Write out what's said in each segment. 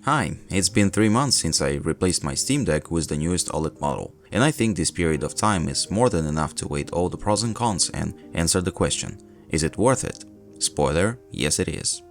Hi, it's been 3 months since I replaced my Steam Deck with the newest OLED model, and I think this period of time is more than enough to weigh all the pros and cons and answer the question, is it worth it? Spoiler, yes it is.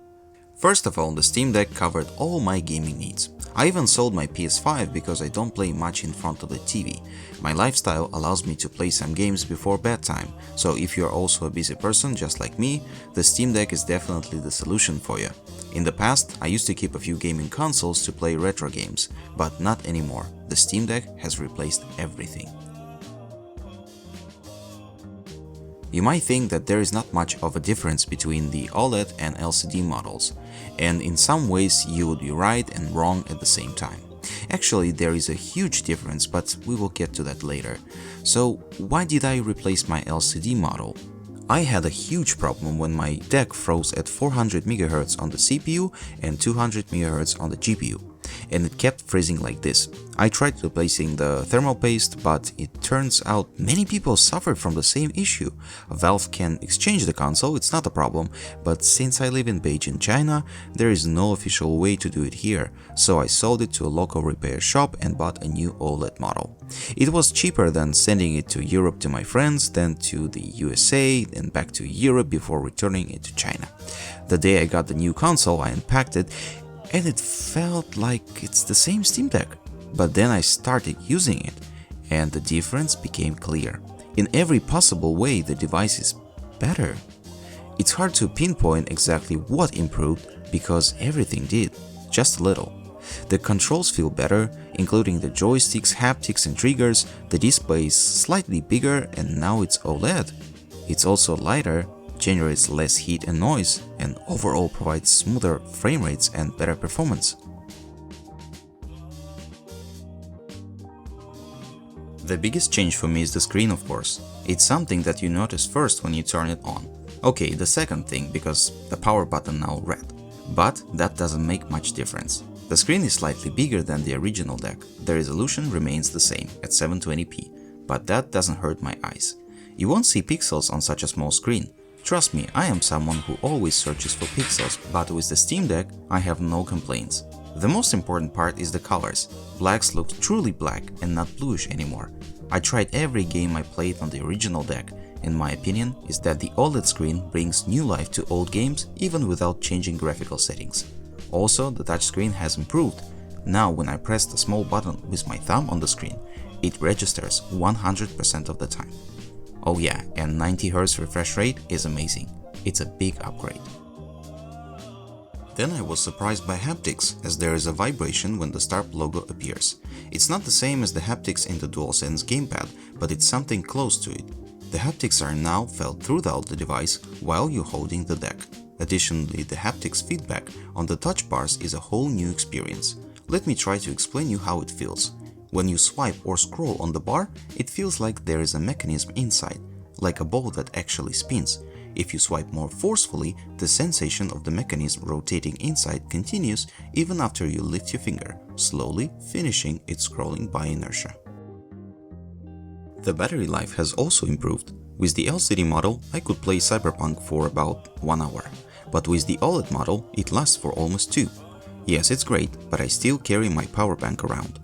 First of all, the Steam Deck covered all my gaming needs. I even sold my PS5 because I don't play much in front of the TV. My lifestyle allows me to play some games before bedtime, so if you're also a busy person just like me, the Steam Deck is definitely the solution for you. In the past, I used to keep a few gaming consoles to play retro games, but not anymore. The Steam Deck has replaced everything. You might think that there is not much of a difference between the OLED and LCD models, and in some ways you would be right and wrong at the same time. Actually, there is a huge difference, but we will get to that later. So, why did I replace my LCD model? I had a huge problem when my deck froze at 400 MHz on the CPU and 200 MHz on the GPU, and it kept freezing like this. I tried replacing the thermal paste, but it turns out many people suffer from the same issue. Valve can exchange the console, it's not a problem, but since I live in Beijing, China, there is no official way to do it here, so I sold it to a local repair shop and bought a new OLED model. It was cheaper than sending it to Europe to my friends, then to the USA, and back to Europe before returning it to China. The day I got the new console, I unpacked it, and it felt like it's the same Steam Deck. But then I started using it, and the difference became clear. In every possible way, the device is better. It's hard to pinpoint exactly what improved because everything did, just a little. The controls feel better, including the joysticks, haptics and triggers. The display is slightly bigger and now it's OLED. It's also lighter, generates less heat and noise, and overall provides smoother frame rates and better performance. The biggest change for me is the screen, of course. It's something that you notice first when you turn it on. Okay, the second thing, because the power button now red. But that doesn't make much difference. The screen is slightly bigger than the original deck. The resolution remains the same at 720p, but that doesn't hurt my eyes. You won't see pixels on such a small screen. Trust me, I am someone who always searches for pixels, but with the Steam Deck, I have no complaints. The most important part is the colors. Blacks look truly black and not bluish anymore. I tried every game I played on the original deck, and my opinion is that the OLED screen brings new life to old games even without changing graphical settings. Also, the touchscreen has improved. Now when I press the small button with my thumb on the screen, it registers 100% of the time. Oh yeah, and 90Hz refresh rate is amazing. It's a big upgrade. Then I was surprised by haptics, as there is a vibration when the Start logo appears. It's not the same as the haptics in the DualSense gamepad, but it's something close to it. The haptics are now felt throughout the device while you're holding the deck. Additionally, the haptics feedback on the touch bars is a whole new experience. Let me try to explain you how it feels. When you swipe or scroll on the bar, it feels like there is a mechanism inside, like a ball that actually spins. If you swipe more forcefully, the sensation of the mechanism rotating inside continues even after you lift your finger, slowly finishing its scrolling by inertia. The battery life has also improved. With the LCD model, I could play Cyberpunk for about 1 hour, but with the OLED model, it lasts for almost 2. Yes, it's great, but I still carry my power bank around.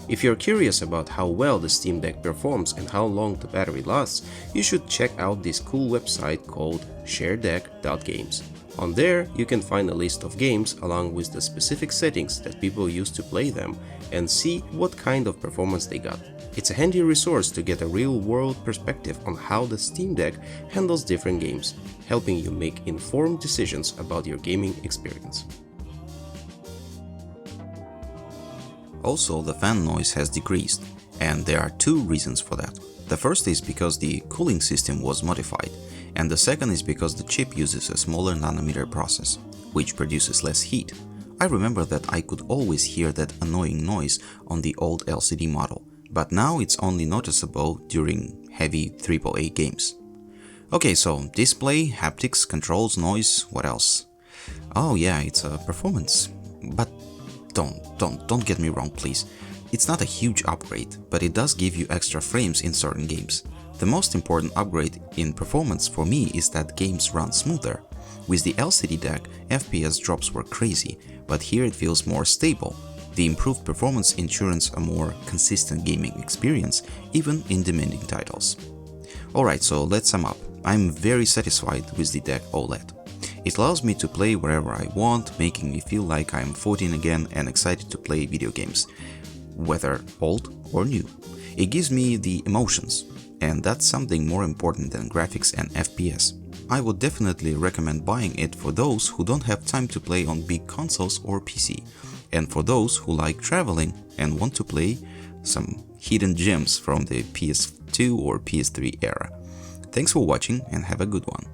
If you're curious about how well the Steam Deck performs and how long the battery lasts, you should check out this cool website called sharedeck.games. On there, you can find a list of games along with the specific settings that people use to play them and see what kind of performance they got. It's a handy resource to get a real-world perspective on how the Steam Deck handles different games, helping you make informed decisions about your gaming experience. Also, the fan noise has decreased, and there are 2 reasons for that. The first is because the cooling system was modified, and the second is because the chip uses a smaller nanometer process, which produces less heat. I remember that I could always hear that annoying noise on the old LCD model, but now it's only noticeable during heavy AAA games. Okay, so display, haptics, controls, noise, what else? Oh yeah, it's a performance. But don't get me wrong, please. It's not a huge upgrade, but it does give you extra frames in certain games. The most important upgrade in performance for me is that games run smoother. With the LCD deck, FPS drops were crazy, but here it feels more stable. The improved performance ensures a more consistent gaming experience, even in demanding titles. Alright, so let's sum up. I'm very satisfied with the deck OLED. It allows me to play wherever I want, making me feel like I'm 14 again and excited to play video games, whether old or new. It gives me the emotions, and that's something more important than graphics and FPS. I would definitely recommend buying it for those who don't have time to play on big consoles or PC, and for those who like traveling and want to play some hidden gems from the PS2 or PS3 era. Thanks for watching and have a good one.